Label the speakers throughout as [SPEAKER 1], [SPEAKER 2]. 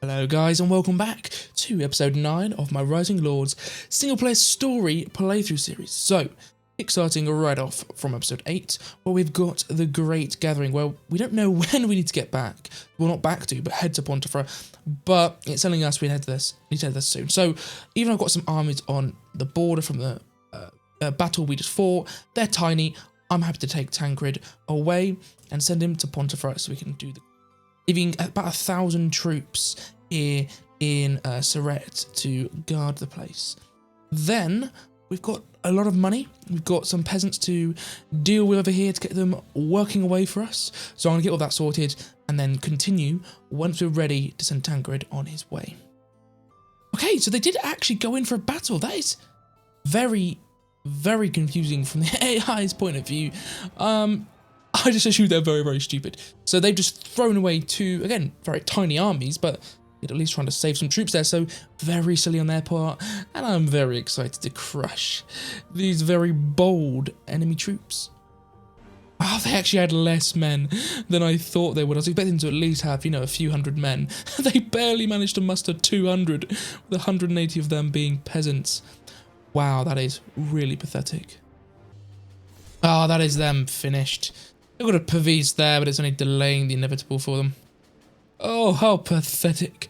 [SPEAKER 1] Hello guys and welcome back to episode 9 of my Rising Lords single player story playthrough series. So, kickstarting right off from episode 8 where we've got the Great Gathering where we don't know when we need to get back. Well, not back to, but head to Pontifera, but it's telling us we need to head this soon. So, even though I've got some armies on the border from the battle we just fought, they're tiny. I'm happy to take Tancred away and send him to Pontifera so we can do the leaving about 1,000 troops here in Surret to guard the place. Then we've got a lot of money. We've got some peasants to deal with over here to get them working away for us. So I'm going to get all that sorted and then continue once we're ready to send Tancred on his way. Okay, so they did actually go in for a battle. That is very, very confusing from the AI's point of view. I just assume they're very, very stupid. So they've just thrown away two, again, very tiny armies, but at least trying to save some troops there. So very silly on their part. And I'm very excited to crush these very bold enemy troops. Oh, they actually had less men than I thought they would. I was expecting to at least have, a few hundred men. They barely managed to muster 200, with 180 of them being peasants. Wow, that is really pathetic. Oh, that is them finished. They've got a Pavis there, but it's only delaying the inevitable for them. Oh, how pathetic.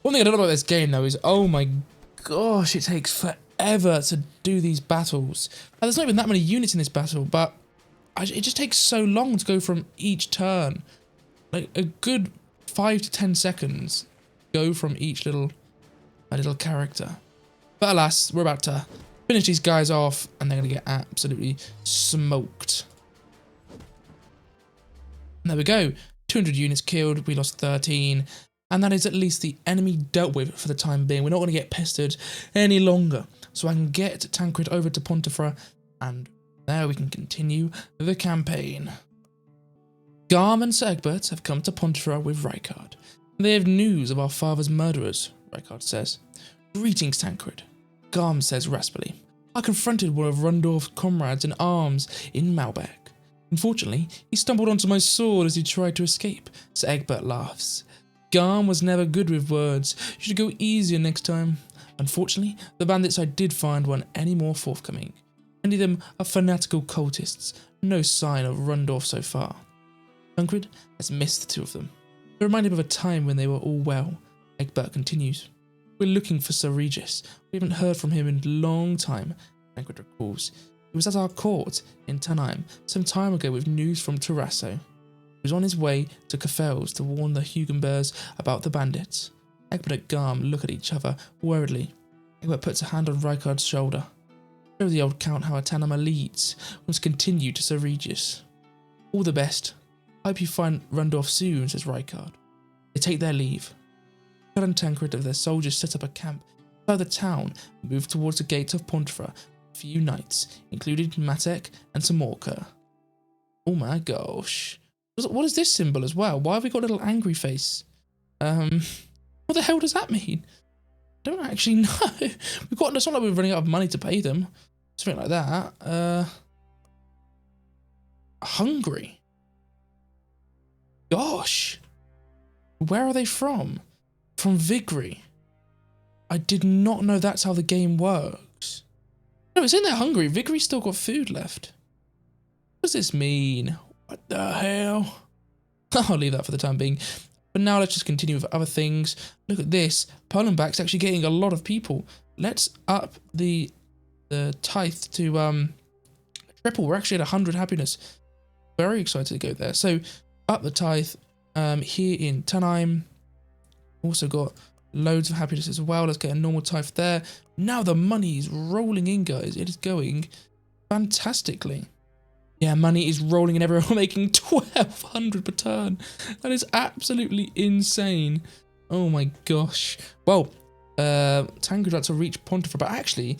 [SPEAKER 1] One thing I don't know about this game, though, is, oh my gosh, it takes forever to do these battles. Now, there's not even that many units in this battle, but it just takes so long to go from each turn. Like, a good 5 to 10 seconds go from each little character. But alas, we're about to finish these guys off, and they're going to get absolutely smoked. And there we go. 200 units killed. We lost 13. And that is at least the enemy dealt with for the time being. We're not going to get pestered any longer. So I can get Tancred over to Pontifera, and there we can continue the campaign. Garm and Sir Egbert have come to Pontifera with Rykard. They have news of our father's murderers, Rykard says. Greetings, Tancred. Garm says raspily. I confronted one of Rundorf's comrades in arms in Malbec. Unfortunately, he stumbled onto my sword as he tried to escape. Sir Egbert laughs. Garm was never good with words. You should go easier next time. Unfortunately, the bandits I did find weren't any more forthcoming. Many of them are fanatical cultists. No sign of Rundorf so far. Tancred has missed the two of them. They remind him of a time when they were all well. Egbert continues. We're looking for Sir Regis. We haven't heard from him in a long time, Tancred recalls. He was at our court in Tannheim some time ago with news from Terrasso. He was on his way to Cafel's to warn the Hugenbergs about the bandits. Egbert and Garm look at each other worriedly. Egbert puts a hand on Rykard's shoulder. Show the old Count how Tannheim leads. We must continue to Sir Regis. All the best. I hope you find Rundorf soon, says Rykard. They take their leave. Rykard and Tancred of their soldiers set up a camp outside the town and move towards the gates of Pontifera. Few knights, including Matek and Samorka. Oh my gosh. What is this symbol as well? Why have we got a little angry face? What the hell does that mean? I don't actually know. It's not like we're running out of money to pay them. Something like that. Hungary. Gosh. Where are they from? From Vigri. I did not know that's how the game works. No, it's in there hungry. Vigori's still got food left. What does this mean? What the hell? I'll leave that for the time being. But now let's just continue with other things. Look at this. Polenback's actually getting a lot of people. Let's up the tithe to triple. We're actually at 100 happiness. Very excited to go there. So up the tithe here in Tannheim. Also got loads of happiness as well. Let's get a normal tithe there. Now the money is rolling in, guys. It is going fantastically. Yeah, money is rolling in everywhere. We're making 1,200 per turn. That is absolutely insane. Oh my gosh. Well, Tancred had to reach Pontifera, but actually,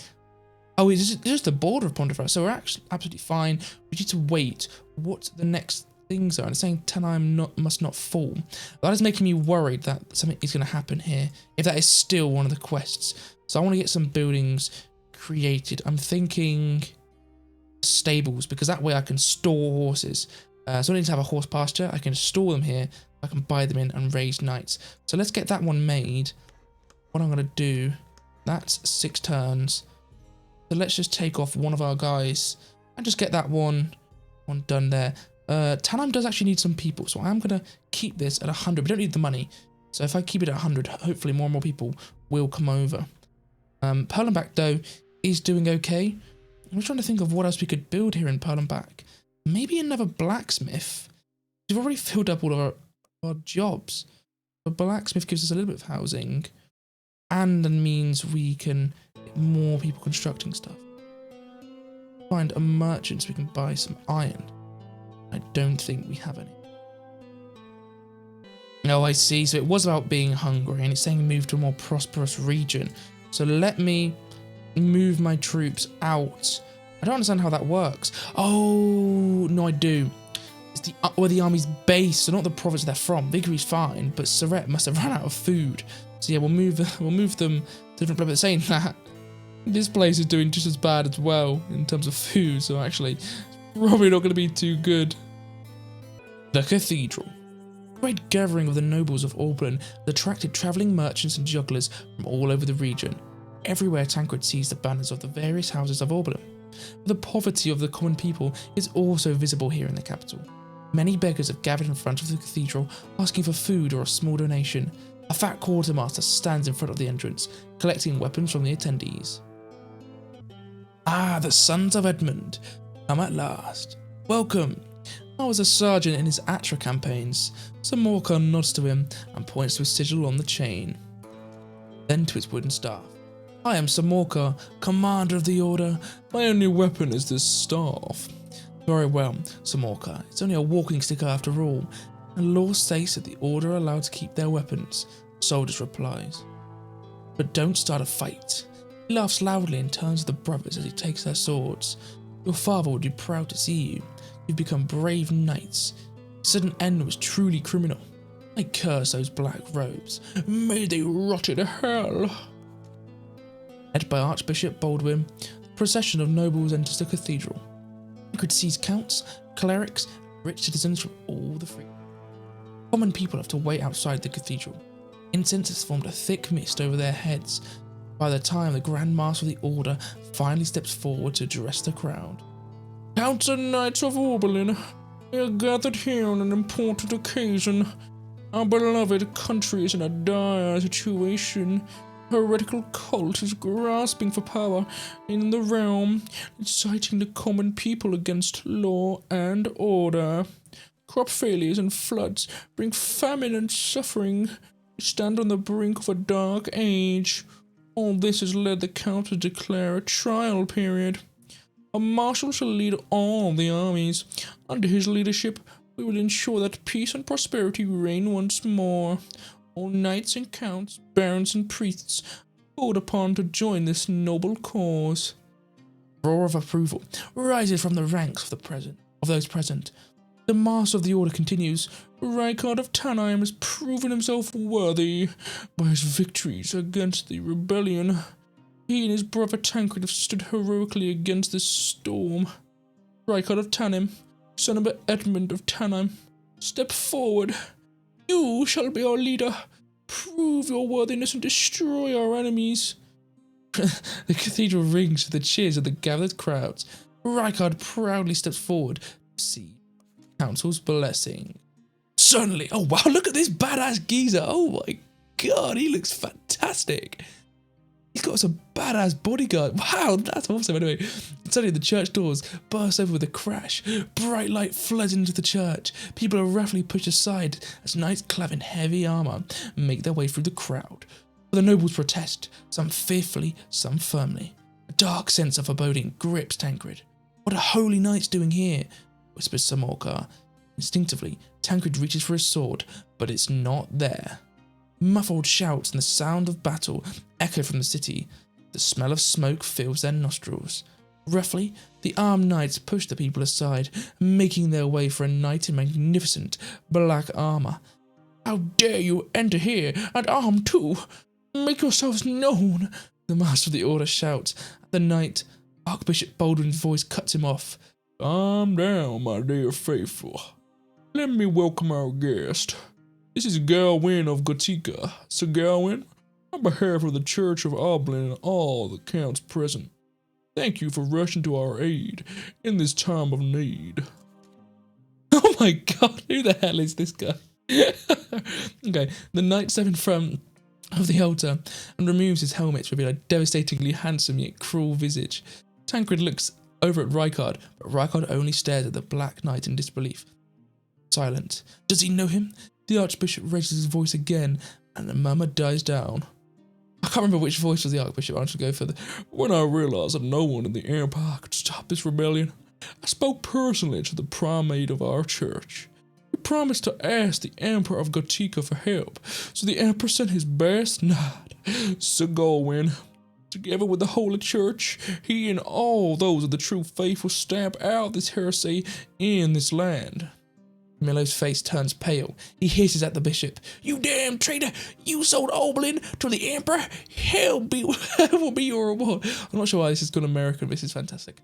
[SPEAKER 1] it's just the border of Pontifera, so we're actually absolutely fine. We need to wait what the next things are. And it's saying Tannheim must not fall. That is making me worried that something is going to happen here, if that is still one of the quests. So I want to get some buildings created. I'm thinking stables, because that way I can store horses. So I need to have a horse pasture. I can store them here. I can buy them in and raise knights. So let's get that one made. What I'm going to do, that's 6 turns. So let's just take off one of our guys and just get that one done there. Tanheim does actually need some people, so I'm going to keep this at 100. We don't need the money. So if I keep it at 100, hopefully more and more people will come over. Perlenbach, though, is doing okay. I'm trying to think of what else we could build here in Perlenbach. Maybe another blacksmith. We've already filled up all of our jobs. The blacksmith gives us a little bit of housing. And then means we can get more people constructing stuff. Find a merchant so we can buy some iron. I don't think we have any. Oh, I see. So it was about being hungry, and it's saying move to a more prosperous region. So let me move my troops out. I don't understand how that works. Oh, no, I do. It's where the army's based, so not the province they're from. Vigori's fine, but Surrett must have run out of food. So yeah, we'll move them to different places. Saying that, this place is doing just as bad as well in terms of food, so actually, it's probably not going to be too good. The Cathedral. A great gathering of the nobles of Auburn attracted travelling merchants and jugglers from all over the region. Everywhere Tancred sees the banners of the various houses of Auburn. The poverty of the common people is also visible here in the capital. Many beggars have gathered in front of the cathedral asking for food or a small donation. A fat quartermaster stands in front of the entrance, collecting weapons from the attendees. Ah, the sons of Edmund, come at last. Welcome. I was a sergeant in his Atra campaigns. Samorka nods to him and points to a sigil on the chain, then to its wooden staff. I am Samorka, commander of the order. My only weapon is this staff. Very well, Samorka. It's only a walking stick after all. And law states that the order are allowed to keep their weapons. The soldier replies. But don't start a fight. He laughs loudly and turns to the brothers as he takes their swords. Your father would be proud to see you. You've become brave knights. His sudden end was truly criminal. I curse those black robes. May they rot in hell. Led by Archbishop Baldwin, the procession of nobles enters the cathedral. Tancred sees counts, clerics, and rich citizens from all the free. Common people have to wait outside the cathedral. Incense has formed a thick mist over their heads. By the time the Grand Master of the Order finally steps forward to address the crowd. Counts and Knights of Oberlin, we are gathered here on an important occasion. Our beloved country is in a dire situation. A heretical cult is grasping for power in the realm, inciting the common people against law and order. Crop failures and floods bring famine and suffering. We stand on the brink of a dark age. All this has led the Count to declare a trial period. A marshal shall lead all the armies. Under his leadership, we will ensure that peace and prosperity reign once more. All knights and counts, barons and priests, called upon to join this noble cause. A roar of approval rises from the ranks of those present. The Master of the Order continues. Rykard of Tanheim has proven himself worthy by his victories against the rebellion. He and his brother Tancred have stood heroically against this storm. Rykard of Tanheim, son of Edmund of Tanheim, step forward. You shall be our leader. Prove your worthiness and destroy our enemies. The cathedral rings with the cheers of the gathered crowds. Rykard proudly steps forward to receive the council's blessing. Suddenly, oh wow, look at this badass geezer. Oh my god, he looks fantastic. He's got some badass bodyguard. Wow, that's awesome. Anyway, suddenly the church doors burst open with a crash. Bright light floods into the church. People are roughly pushed aside as knights clad in heavy armour make their way through the crowd. The nobles protest, some fearfully, some firmly. A dark sense of foreboding grips Tancred. What are holy knights doing here? Whispers Samorka. Instinctively, Tancred reaches for his sword, but it's not there. Muffled shouts and the sound of battle echo from the city. The smell of smoke fills their nostrils. Roughly, the armed knights push the people aside, making their way for a knight in magnificent black armour. How dare you enter here, and armed too? Make yourselves known, the Master of the Order shouts. The knight, Archbishop Baldwin's voice cuts him off. Calm down, my dear faithful. Let me welcome our guest. This is Gawain of Gotika. Sir Gawain, on behalf of the Church of Oblin and all the counts present, thank you for rushing to our aid in this time of need. Oh my god, who the hell is this guy? Okay, the knight steps in front of the altar and removes his helmet to reveal a devastatingly handsome yet cruel visage. Tancred looks over at Rykard, but Rykard only stares at the Black Knight in disbelief. Silent. Does he know him? The Archbishop raises his voice again, and the murmur dies down. I can't remember which voice was the Archbishop. I should go for the... When I realised that no one in the Empire could stop this rebellion, I spoke personally to the primate of our church. He promised to ask the Emperor of Gotika for help, so the Emperor sent his best knight, Sir Gawain. Together with the Holy Church, he and all those of the true faith will stamp out this heresy in this land. Milo's face turns pale. He hisses at the bishop. You damn traitor! You sold Oberlin to the Emperor! Hell will be your reward. I'm not sure why this has gone American, but this is fantastic.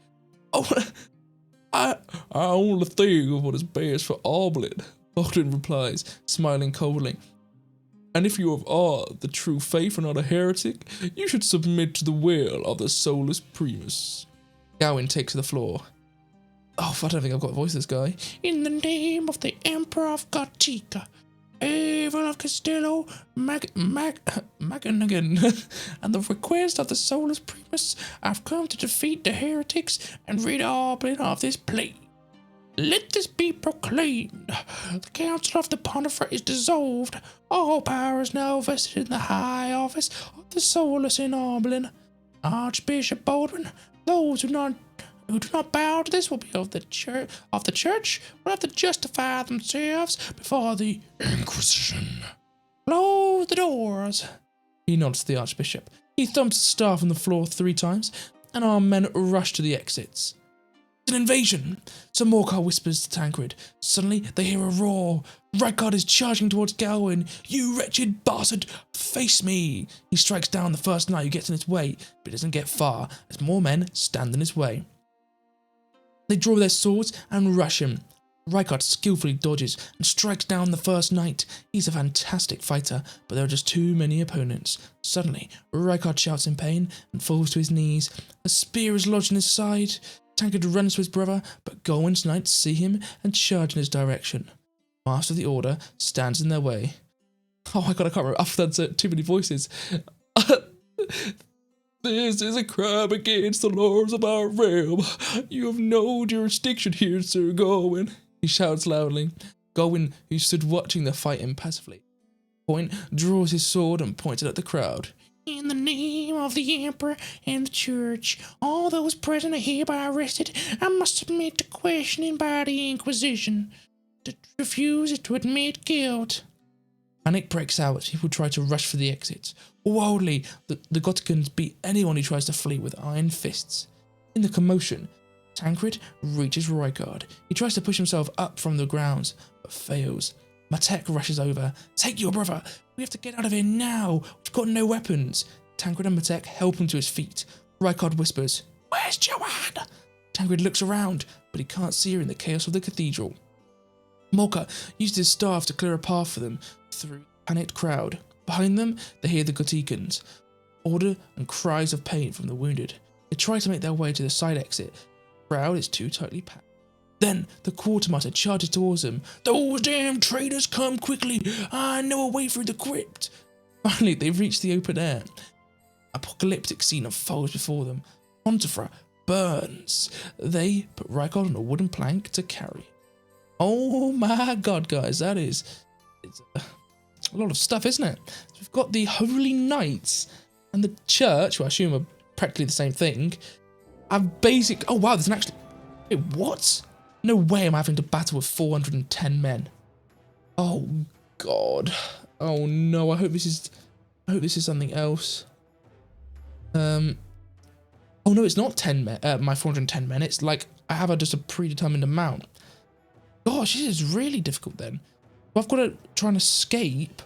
[SPEAKER 1] Oh, I only think of what is best for Oberlin, Bogdan replies, smiling coldly. And if you are the true faith and not a heretic, you should submit to the will of the soulless primus. Gawain takes to the floor. Oh, I don't think I've got a voice this guy. In the name of the Emperor of Gotika, Evil of Castillo, Maganagan, and the request of the soulless primus, I've come to defeat the heretics and rid Oberlin of this plague. Let this be proclaimed. The Council of the Pontificate is dissolved. All power is now vested in the high office of the soulless in Oberlin. Archbishop Baldwin, those who do not bow to this will be of the church will have to justify themselves before the Inquisition. Close the doors. He nods to the Archbishop. He thumps his staff on the floor 3 times, and our men rush to the exits. It's an invasion! Sir Morcar whispers to Tancred. Suddenly, they hear a roar. Rykard is charging towards Gawain. You wretched bastard! Face me! He strikes down the first knight who gets in his way, but he doesn't get far, as more men stand in his way. They draw their swords and rush him. Rykard skillfully dodges and strikes down the first knight. He's a fantastic fighter, but there are just too many opponents. Suddenly, Rykard shouts in pain and falls to his knees. A spear is lodged in his side. Tancred runs to his brother, but Gawain's knights see him and charge in his direction. Master of the Order stands in their way. Oh my god, I can't remember. I've done too many voices. This is a crime against the lords of our realm. You have no jurisdiction here, Sir Gawain. He shouts loudly. Gawain, who stood watching the fight impassively, draws his sword and points it at the crowd. In the name of the Emperor and the Church, all those present are hereby arrested and must submit to questioning by the Inquisition. To refuse to admit guilt. Panic breaks out as people try to rush for the exits. Wildly, the Gothicans beat anyone who tries to flee with iron fists. In the commotion, Tancred reaches Rykard. He tries to push himself up from the ground, but fails. Matek rushes over. Take your brother! We have to get out of here now! We've got no weapons! Tancred and Matek help him to his feet. Rykard whispers, Where's Joanne? Tancred looks around, but he can't see her in the chaos of the cathedral. Morcar used his staff to clear a path for them through the panicked crowd. Behind them, they hear the Gothicans. Order and cries of pain from the wounded. They try to make their way to the side exit. The crowd is too tightly packed. Then the quartermaster charges towards them. Those damn traitors, come quickly! I know a way through the crypt! Finally, they reach the open air. Apocalyptic scene unfolds before them. Pontifra burns. They put Rykard on a wooden plank to carry. Oh my god, guys, it's a lot of stuff, isn't it? We've got the Holy Knights and the Church, who I assume are practically the same thing. Oh wow, there's an actually... Wait, what? No way I'm having to battle with 410 men. Oh god. Oh no, I hope this is something else. Oh no, it's not 10 men, my 410 men. It's like I have just a predetermined amount. Gosh, this is really difficult then. I've got to try and escape.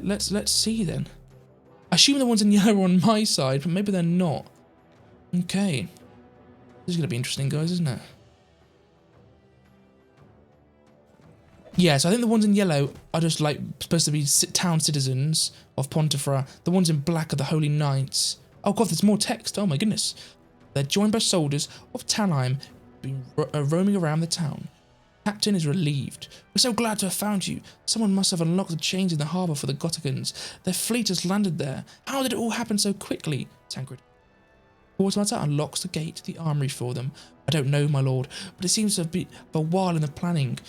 [SPEAKER 1] Let's see then. I assume the ones in yellow are on my side, but maybe they're not. Okay. This is going to be interesting, guys, isn't it? Yeah, so I think the ones in yellow are just like supposed to be town citizens of Pontefra. The ones in black are the Holy Knights. Oh god, there's more text. Oh my goodness. They're joined by soldiers of Talheim, been roaming around the town. Captain is relieved. We're so glad to have found you. Someone must have unlocked the chains in the harbour for the Gothicans. Their fleet has landed there. How did it all happen so quickly? Tancred. Automator unlocks the gate to the armory for them. I don't know, my lord, but it seems to have been a while in the planning.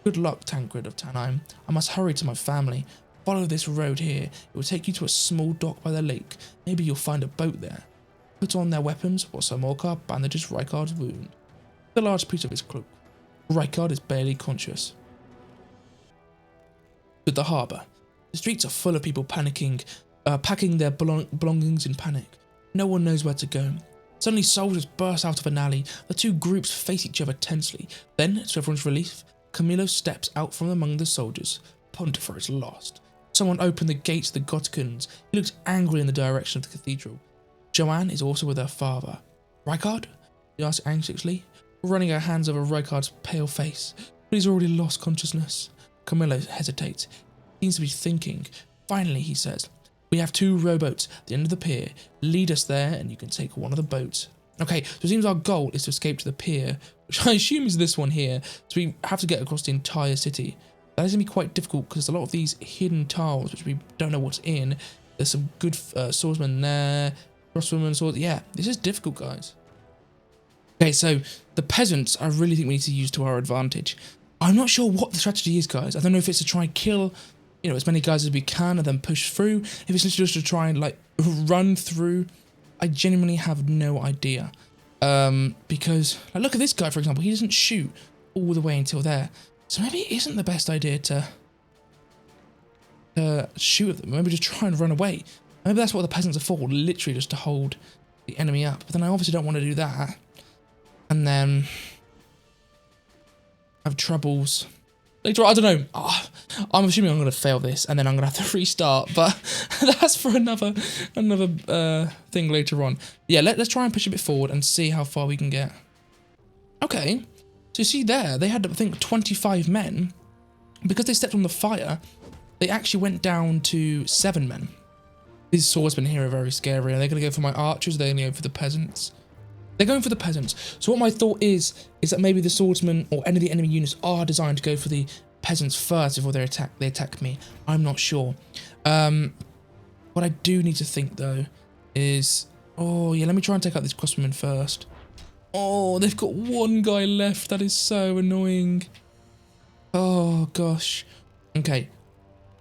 [SPEAKER 1] Good luck, Tancred of Talheim. I must hurry to my family. Follow this road here. It will take you to a small dock by the lake. Maybe you'll find a boat there. Put on their weapons, while Samorka bandages Rykard's wound. The large piece of his cloak. Rykard is barely conscious. To the harbour. The streets are full of people panicking, packing their belongings in panic. No one knows where to go. Suddenly soldiers burst out of an alley. The two groups face each other tensely. Then, to everyone's relief, Camillo steps out from among the soldiers. Pontefra is lost. Someone opened the gates to the Gothicans. He looks angry in the direction of the cathedral. Joanne is also with her father. Rykard? She asks anxiously, running her hands over Rykard's pale face. But he's already lost consciousness. Camillo hesitates. He seems to be thinking. Finally, he says, we have 2 rowboats at the end of the pier. Lead us there and you can take one of the boats. Okay, so it seems our goal is to escape to the pier, which I assume is this one here. So we have to get across the entire city. That is going to be quite difficult because there's a lot of these hidden tiles which we don't know what's in. There's some good swordsmen there, crossbowmen, swords. Yeah, this is difficult, guys. Okay, so the peasants I really think we need to use to our advantage. I'm not sure what the strategy is, guys. I don't know if it's to try and kill, you know, as many guys as we can and then push through. If it's just to try and like run through. I genuinely have no idea. Because like, look at this guy, for example. He doesn't shoot all the way until there. So maybe it isn't the best idea to shoot at them. Maybe just try and run away. Maybe that's what the peasants are for, literally just to hold the enemy up. But then I obviously don't want to do that. And then have troubles later on. I don't know. I'm assuming I'm going to fail this and then I'm going to have to restart. But that's for another thing later on. Yeah, let's try and push a bit forward and see how far we can get. Okay. So you see there, they had, I think, 25 men. Because they stepped on the fire, they actually went down to 7 men. These swordsmen here are very scary. Are they going to go for my archers? Or are they going to go for the peasants? They're going for the peasants. So what my thought is that maybe the swordsmen or any of the enemy units are designed to go for the peasants first before they attack me. I'm not sure. What I do need to think though is, oh yeah, let me try and take out these crossbowmen first. Oh, they've got 1 guy left. That is so annoying. Oh gosh. Okay.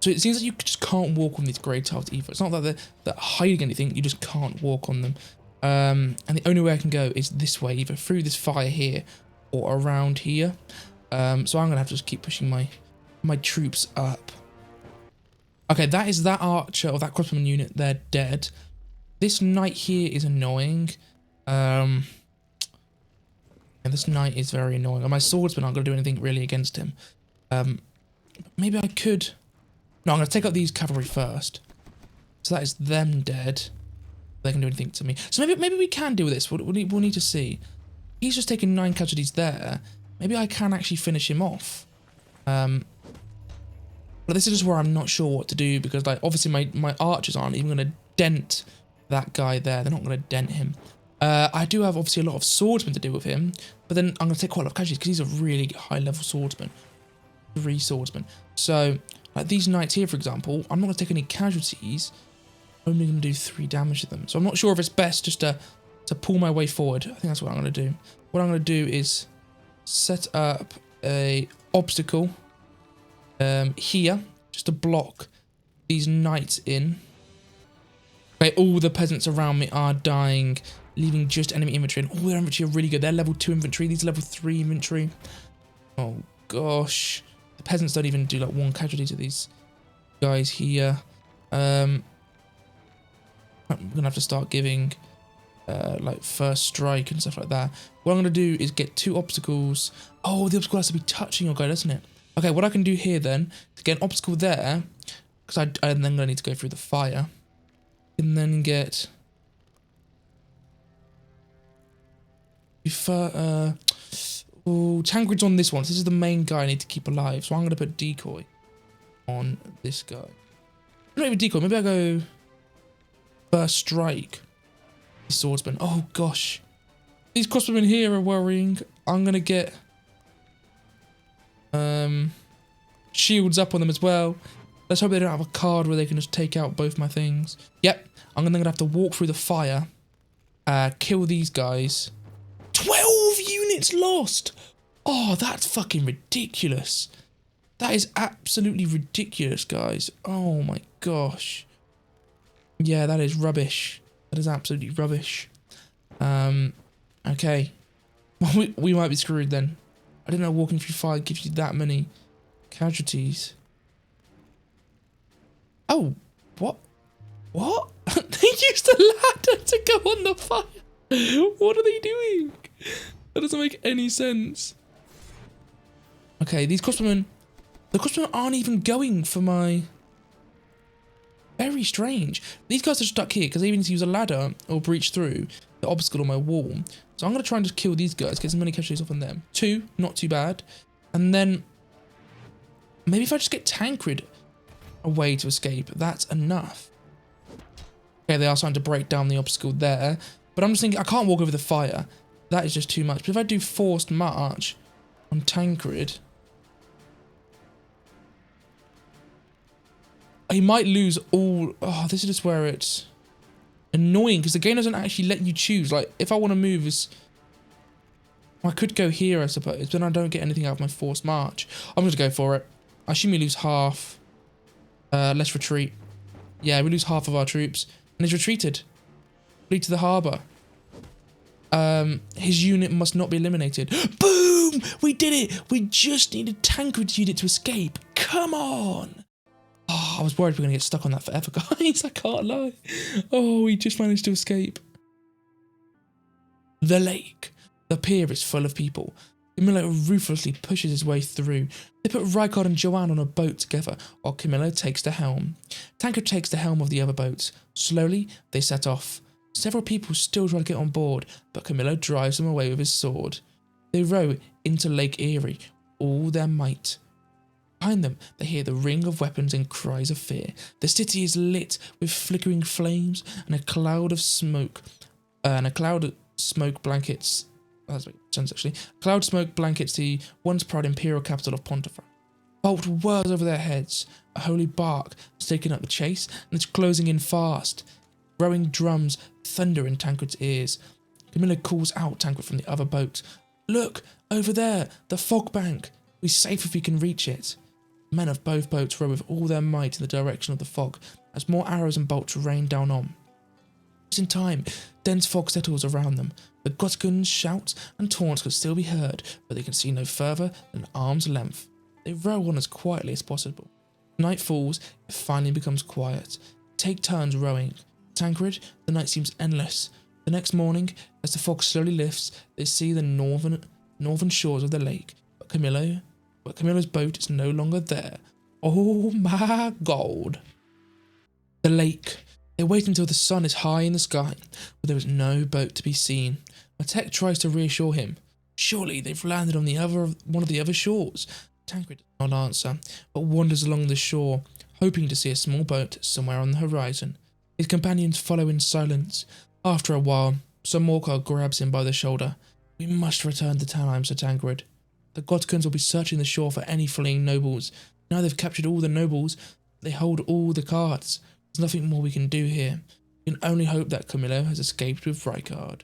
[SPEAKER 1] So it seems that you just can't walk on these grey tiles either. It's not that they're hiding anything. You just can't walk on them. And the only way I can go is this way, either through this fire here or around here. So I'm gonna have to just keep pushing my troops up. Okay, that is that archer or that crossbowman unit. They're dead. This knight here is annoying. And this knight is very annoying. And my swordsman aren't gonna do anything really against him. Maybe I could. No, I'm gonna take out these cavalry first. So that is them dead. They can do anything to me. So maybe we can deal with this. We'll need to see. He's just taken 9 casualties there. Maybe I can actually finish him off. But this is just where I'm not sure what to do because, like, obviously my archers aren't even going to dent that guy there. They're not going to dent him. I do have obviously a lot of swordsmen to deal with him, but then I'm going to take quite a lot of casualties because he's a really high level swordsman. 3 swordsmen. So like these knights here, for example, I'm not going to take any casualties. Only going to do 3 damage to them. So I'm not sure if it's best just to pull my way forward. I think that's what I'm going to do. What I'm going to do is set up a obstacle here just to block these knights in. Okay, all the peasants around me are dying, leaving just enemy infantry. And all their infantry are really good. They're level 2 infantry. These are level 3 infantry. Oh gosh. The peasants don't even do like 1 casualty to these guys here. I'm gonna have to start giving like first strike and stuff like that. What I'm gonna do is get 2 obstacles. Oh, the obstacle has to be touching your guy, doesn't it? Okay, what I can do here then is get an obstacle there, because I'm then gonna need to go through the fire, and then get Tancred's on this one. So this is the main guy I need to keep alive. So I'm going to put decoy on this guy. Not even decoy. Maybe I go first strike. Swordsman. Oh, gosh. These crossbowmen here are worrying. I'm going to get shields up on them as well. Let's hope they don't have a card where they can just take out both my things. Yep. I'm going to have to walk through the fire. Kill these guys. 12 units lost. Oh, that's fucking ridiculous. That is absolutely ridiculous, guys. Oh my gosh. Yeah, that is rubbish. That is absolutely rubbish. Okay. We might be screwed then. I didn't know walking through fire gives you that many casualties. Oh, what? What? They used a ladder to go on the fire. What are they doing? That doesn't make any sense. Okay, these crossbowmen... The crossbowmen aren't even going for my... Very strange. These guys are stuck here because they even need to use a ladder or breach through the obstacle on my wall. So I'm going to try and just kill these guys, get as many casualties off on them. 2, not too bad. And then... Maybe if I just get Tancred a way to escape, that's enough. Okay, they are starting to break down the obstacle there. But I'm just thinking, I can't walk over the fire. That is just too much. But if I do forced march on Tancred... He might lose all... Oh, this is just where it's annoying, because the game doesn't actually let you choose. Like, if I want to move... I could go here, I suppose, but I don't get anything out of my forced march. I'm going to go for it. I assume we lose half. Let's retreat. Yeah, we lose half of our troops. And he's retreated. Flee to the harbour. His unit must not be eliminated. Boom! We did it! We just needed Tancred's unit to escape. Come on! Oh, I was worried we were going to get stuck on that forever, guys. I can't lie. Oh, we just managed to escape. The lake. The pier is full of people. Camillo ruthlessly pushes his way through. They put Rykard and Joanne on a boat together, while Camillo takes the helm. Tancred takes the helm of the other boats. Slowly, they set off. Several people still try to get on board, but Camillo drives them away with his sword. They row into Lake Erie, all their might. Behind them, they hear the ring of weapons and cries of fear. The city is lit with flickering flames and a cloud of smoke. Blankets. That's makes sense, actually. A cloud of smoke blankets the once proud imperial capital of Pontefract. Bolt whirls over their heads. A holy bark is taking up the chase, and it's closing in fast. Growing drums thunder in Tancred's ears. Camillo calls out Tancred from the other boat. Look, over there, the fog bank. We're safe if we can reach it. Men of both boats row with all their might in the direction of the fog, as more arrows and bolts rain down on. Just in time, dense fog settles around them. The Gothicans' shouts and taunts can still be heard, but they can see no further than arm's length. They row on as quietly as possible. Night falls, it finally becomes quiet. Take turns rowing. Tancred, the night seems endless. The next morning, as the fog slowly lifts, they see the northern shores of the lake, but Camillo's boat is no longer there. Oh my god. The lake. They wait until the sun is high in the sky, but there is no boat to be seen. Matek tries to reassure him. Surely they've landed on one of the other shores. Tancred does not answer, but wanders along the shore, hoping to see a small boat somewhere on the horizon. His companions follow in silence. After a while, Samorka grabs him by the shoulder. We must return to Talheim, said Tancred. The Gothicans will be searching the shore for any fleeing nobles. Now they've captured all the nobles, they hold all the cards. There's nothing more we can do here. We can only hope that Camillo has escaped with Rykard.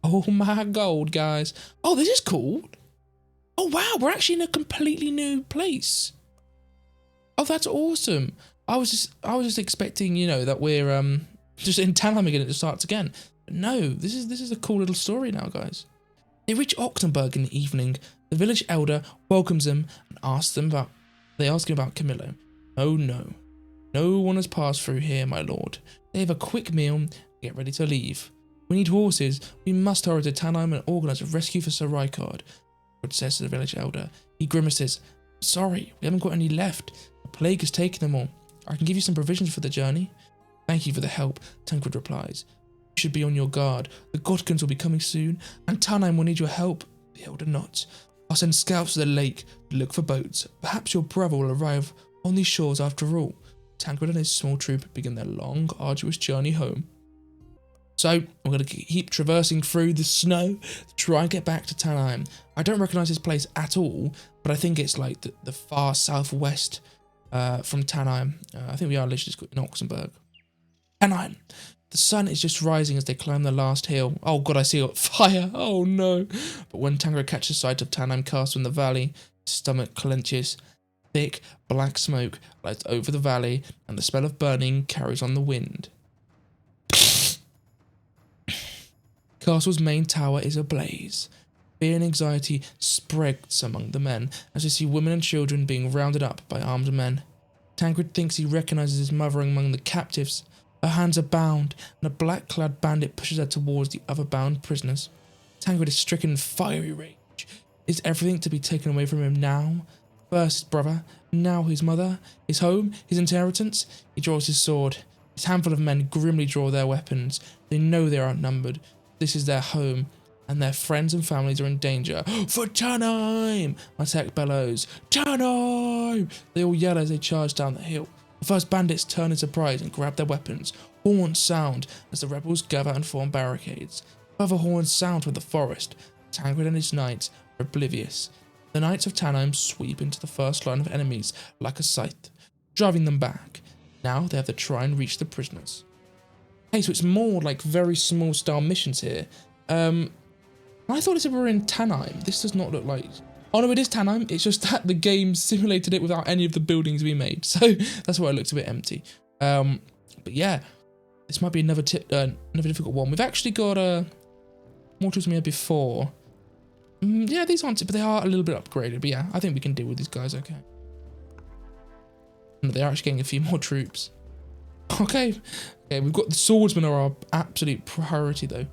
[SPEAKER 1] Oh my god, guys. Oh, this is cool. Oh wow, we're actually in a completely new place. Oh, that's awesome. I was just expecting, you know, that we're just in Talheim again and it starts again. But no, this is a cool little story now, guys. They reach Ochtenberg in the evening. The village elder welcomes them and asks him about Camillo. Oh no. No one has passed through here, my lord. They have a quick meal and get ready to leave. We need horses. We must hurry to Talheim and organise a rescue for Sir Rykard, Tancred says to the village elder. He grimaces. Sorry, we haven't got any left. The plague has taken them all. I can give you some provisions for the journey. Thank you for the help, Tancred replies. You should be on your guard. The Godkins will be coming soon, and Tanheim will need your help. The elder nods. I'll send scouts to the lake to look for boats. Perhaps your brother will arrive on these shores after all. Tancred and his small troop begin their long, arduous journey home. So, we're going to keep traversing through the snow to try and get back to Tanheim. I don't recognise this place at all, but I think it's like the far southwest from Tanheim. I think we are literally in Oxenberg. Tanheim! The sun is just rising as they climb the last hill. Oh god, I see a fire. Oh no. But when Tancred catches sight of Tanheim Castle in the valley, his stomach clenches. Thick, black smoke lights over the valley, and the smell of burning carries on the wind. Castle's main tower is ablaze. Fear and anxiety spreads among the men as they see women and children being rounded up by armed men. Tancred thinks he recognises his mother among the captives. Her hands are bound, and a black-clad bandit pushes her towards the other bound prisoners. Tancred is stricken in fiery rage. Is everything to be taken away from him now? First his brother, now his mother, his home, his inheritance. He draws his sword. His handful of men grimly draw their weapons. They know they are outnumbered. This is their home, and their friends and families are in danger. For Tanheim! Matek bellows. Tanheim! They all yell as they charge down the hill. The first bandits turn in surprise and grab their weapons. Horns sound as the rebels gather and form barricades. Further horns sound from the forest. Tancred and his knights are oblivious. The knights of Tanheim sweep into the first line of enemies like a scythe, driving them back. Now they have to try and reach the prisoners. Okay, so it's more like very small style missions here. I thought it said we were in Tanheim. This does not look like... Oh no, it is Tanheim. It's just that the game simulated it without any of the buildings we made. So that's why it looks a bit empty. But yeah, this might be another difficult one. We've actually got more tools than we had before. Yeah, these aren't, but they are a little bit upgraded. But yeah, I think we can deal with these guys okay. And they're actually getting a few more troops. Okay, we've got the swordsmen are our absolute priority though.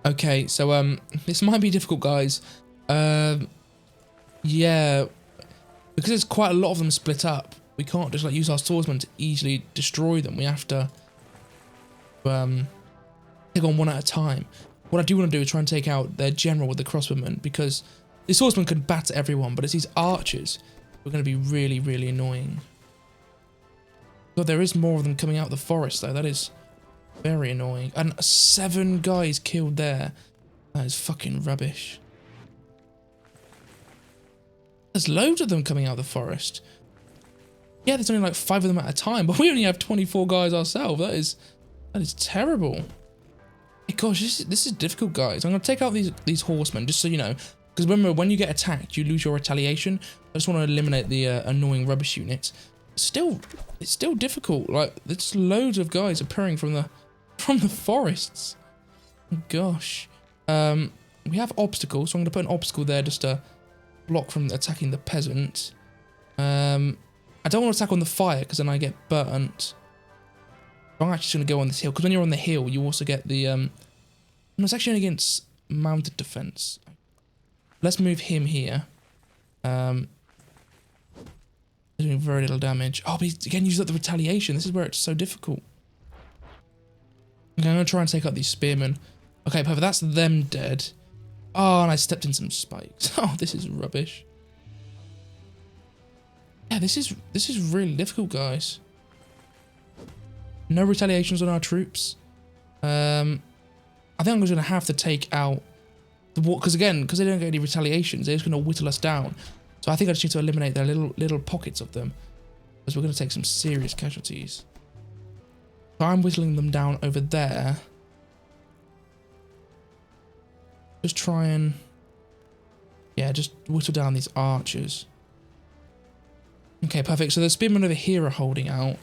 [SPEAKER 1] Okay, so this might be difficult, guys. Yeah, because there's quite a lot of them split up. We can't just like use our swordsmen to easily destroy them. We have to take on one at a time. What I do want to do is try and take out their general with the crossbowmen, because the swordsmen can batter everyone, but it's these archers who are going to be really, really annoying. God, there is more of them coming out of the forest though. That is very annoying. And 7 guys killed there. That is fucking rubbish. There's loads of them coming out of the forest. Yeah, there's only like 5 of them at a time, but we only have 24 guys ourselves. That is terrible. Hey, gosh, this is difficult, guys. I'm going to take out these horsemen, just so you know. Because remember, when you get attacked, you lose your retaliation. I just want to eliminate the annoying rubbish units. It's still difficult. Like, there's loads of guys appearing from the forests. Gosh. We have obstacles, so I'm going to put an obstacle there just to block from attacking the peasant. I don't want to attack on the fire because then I get burnt. I'm actually going to go on this hill, because when you're on the hill, you also get the... No, it's actually against mounted defense. Let's move him here. Doing very little damage. Oh, but he's again used up the retaliation. This is where it's so difficult. Okay, I'm going to try and take out these spearmen. Okay, perfect. That's them dead. Oh, and I stepped in some spikes. Oh, this is rubbish. Yeah, this is really difficult, guys. No retaliations on our troops. I think I'm going to have to take out the war, because they don't get any retaliations, they're just going to whittle us down. So I think I just need to eliminate their little pockets of them, because we're going to take some serious casualties. So I'm whittling them down over there. Just try and... yeah, just whittle down these archers. Okay, perfect. So the spearmen over here are holding out.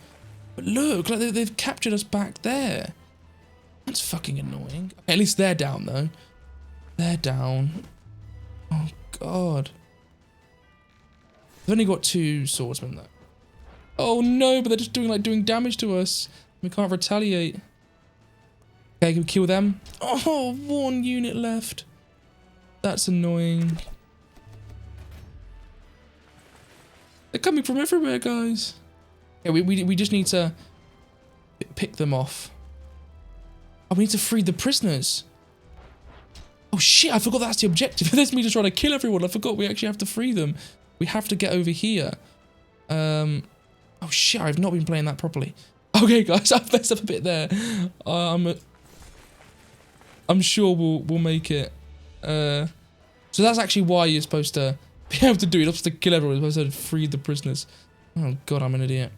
[SPEAKER 1] But look, like they've captured us back there. That's fucking annoying. Okay, at least they're down, though. They're down. Oh, God. We've only got 2 swordsmen, though. Oh, no, but they're just doing damage to us. We can't retaliate. Okay, can we kill them? Oh, 1 unit left. That's annoying. They're coming from everywhere, guys. Yeah, we just need to pick them off. Oh, we need to free the prisoners. Oh shit, I forgot that's the objective. There's me just trying to kill everyone. I forgot we actually have to free them. We have to get over here. Oh shit, I've not been playing that properly. Okay guys, I've messed up a bit there. I'm sure we'll make it. So that's actually why you're supposed to be able to do it. You're not supposed to kill everyone. You're supposed to free the prisoners. Oh god, I'm an idiot.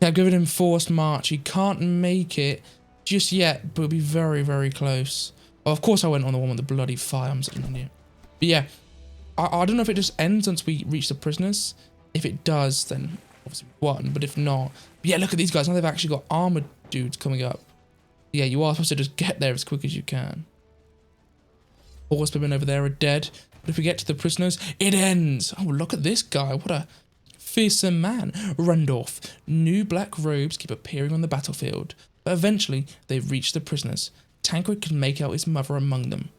[SPEAKER 1] Yeah, I've given him forced march. He can't make it just yet, but it'll be very, very close. Oh, of course I went on the one with the bloody fire. I'm such an idiot. But yeah, I don't know if it just ends once we reach the prisoners. If it does, then obviously we won. But if not, but yeah, look at these guys. Now they've actually got armored dudes coming up. Yeah, you are supposed to just get there as quick as you can. Horsemen over there are dead. But if we get to the prisoners, it ends. Oh, look at this guy. What a fearsome man. Randolph. New black robes keep appearing on the battlefield. But eventually, they reach the prisoners. Tancred can make out his mother among them.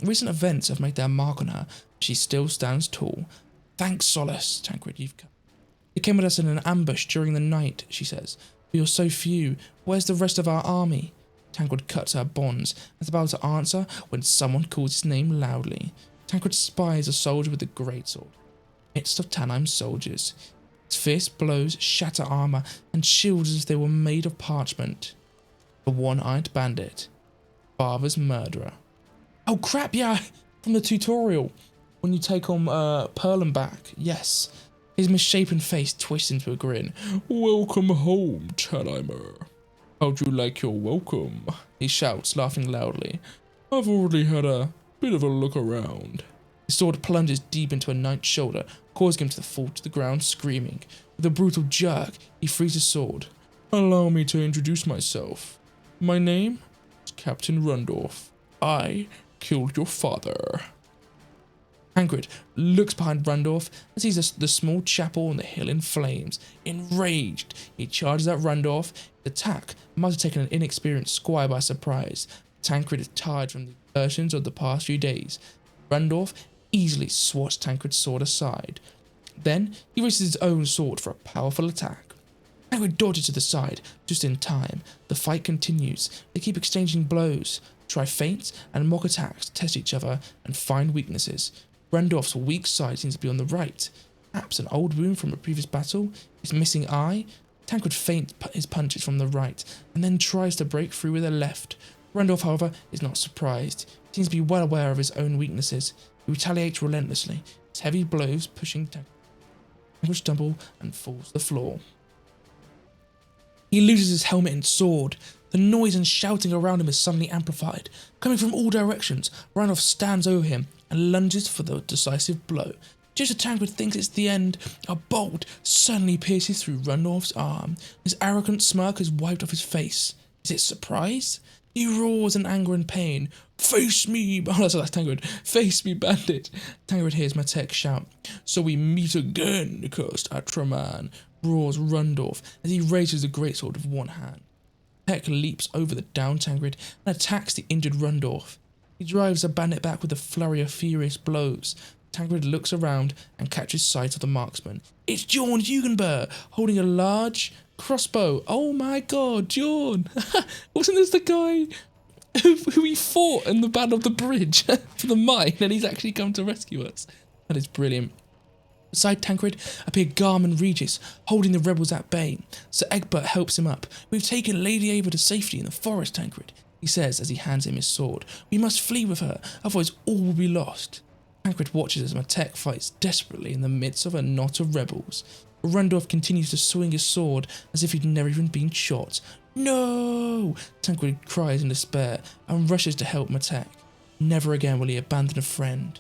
[SPEAKER 1] Recent events have made their mark on her, but she still stands tall. Thanks, Solace, Tancred, you've come. You came at us in an ambush during the night, she says. We are so few. Where's the rest of our army? Tancred cuts her bonds and is about to answer when someone calls his name loudly. Tancred spies a soldier with a greatsword. Midst of Tannheim's soldiers. His fierce blows shatter armor and shields as if they were made of parchment. The one-eyed bandit. Father's murderer. Oh crap, yeah, from the tutorial. When you take on Perlenbach, yes. His misshapen face twists into a grin. Welcome home, Tannheimer. How'd you like your welcome? He shouts, laughing loudly. I've already had a bit of a look around. His sword plunges deep into a knight's shoulder, causing him to fall to the ground screaming. With a brutal jerk, he frees his sword. Allow me to introduce myself. My name? Captain Randolph. I killed your father. Tancred looks behind Randolph and sees the small chapel on the hill in flames. Enraged, he charges at Randolph. The attack might have taken an inexperienced squire by surprise. Tancred is tired from the exertions of the past few days. Randolph easily swats Tancred's sword aside. Then he raises his own sword for a powerful attack. Tancred dodges to the side, just in time. The fight continues. They keep exchanging blows, try feints and mock attacks to test each other and find weaknesses. Randolph's weak side seems to be on the right. Perhaps an old wound from a previous battle, his missing eye. Tancred feints his punches from the right and then tries to break through with the left. Randolph, however, is not surprised. He seems to be well aware of his own weaknesses. He retaliates relentlessly, his heavy blows pushing Tancred. Tancred stumbles and falls to the floor. He loses his helmet and sword. The noise and shouting around him is suddenly amplified. Coming from all directions, Randolph stands over him and lunges for the decisive blow. Just as Tancred thinks it's the end, a bolt suddenly pierces through Randolph's arm. His arrogant smirk is wiped off his face. Is it surprise? He roars in anger and pain. Face me! Oh, that's Tancred. Face me, bandit! Tancred hears Matek shout. So we meet again, cursed Atraman, roars Randolph as he raises the greatsword with one hand. Peck leaps over the downed Tancred and attacks the injured Randolph. He drives the bandit back with a flurry of furious blows. Tancred looks around and catches sight of the marksman. It's Jorn Hugenberg, holding a large crossbow. Oh my god, Jorn! Wasn't this the guy who we fought in the Battle of the Bridge for the mine, and he's actually come to rescue us? That is brilliant. Beside Tancred appear Garm and Regis, holding the rebels at bay. Sir Egbert helps him up. We've taken Lady Ava to safety in the forest, Tancred, he says as he hands him his sword. We must flee with her, otherwise all will be lost. Tancred watches as Matek fights desperately in the midst of a knot of rebels. Randolph continues to swing his sword as if he'd never even been shot. No! Tancred cries in despair and rushes to help Matek. Never again will he abandon a friend.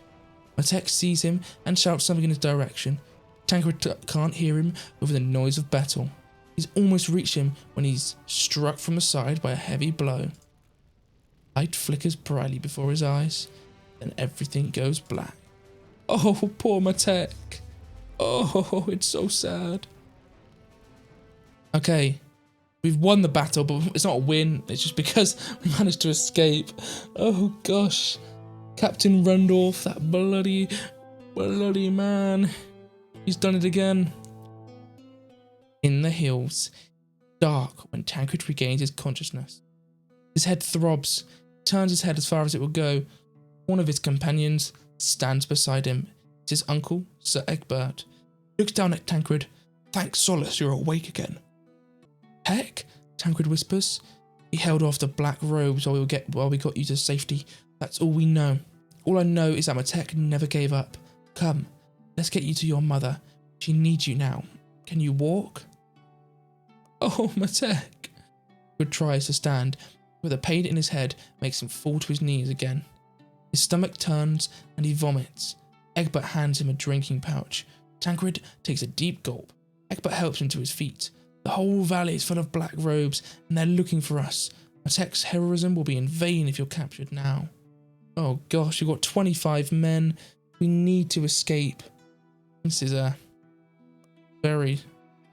[SPEAKER 1] Matek sees him and shouts something in his direction. Tancred can't hear him over the noise of battle. He's almost reached him when he's struck from the side by a heavy blow. Light flickers brightly before his eyes, then everything goes black. Oh, poor Matek. Oh, it's so sad. Okay, we've won the battle, but it's not a win. It's just because we managed to escape. Oh gosh. Captain Randolph, that bloody man. He's done it again. In the hills, dark when Tancred regains his consciousness. His head throbs, turns his head as far as it will go. One of his companions stands beside him. It's his uncle, Sir Egbert. He looks down at Tancred. Thank solace you're awake again. Heck, Tancred whispers. He held off the black robes while we got you to safety. That's all we know. All I know is that Matek never gave up. Come, let's get you to your mother. She needs you now. Can you walk? Oh, Matek. Tancred tries to stand, but the pain in his head makes him fall to his knees again. His stomach turns and he vomits. Egbert hands him a drinking pouch. Tancred takes a deep gulp. Egbert helps him to his feet. The whole valley is full of black robes and they're looking for us. Matek's heroism will be in vain if you're captured now. Oh gosh, you've got 25 men. We need to escape. This is very,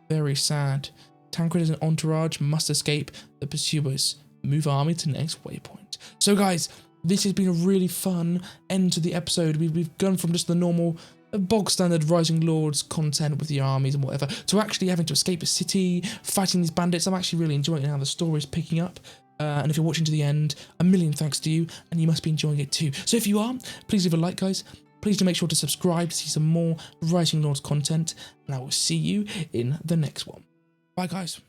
[SPEAKER 1] very sad. Tancred and entourage must escape the pursuers. Move army to next waypoint. So guys, this has been a really fun end to the episode. We've gone from just the normal bog standard Rising Lords content with the armies and whatever to actually having to escape a city, fighting these bandits. I'm actually really enjoying how the story's picking up. And if you're watching to the end, a million thanks to you, and you must be enjoying it too. So if you are, please leave a like, guys. Please do make sure to subscribe to see some more Rising Lords content, and I will see you in the next one. Bye, guys.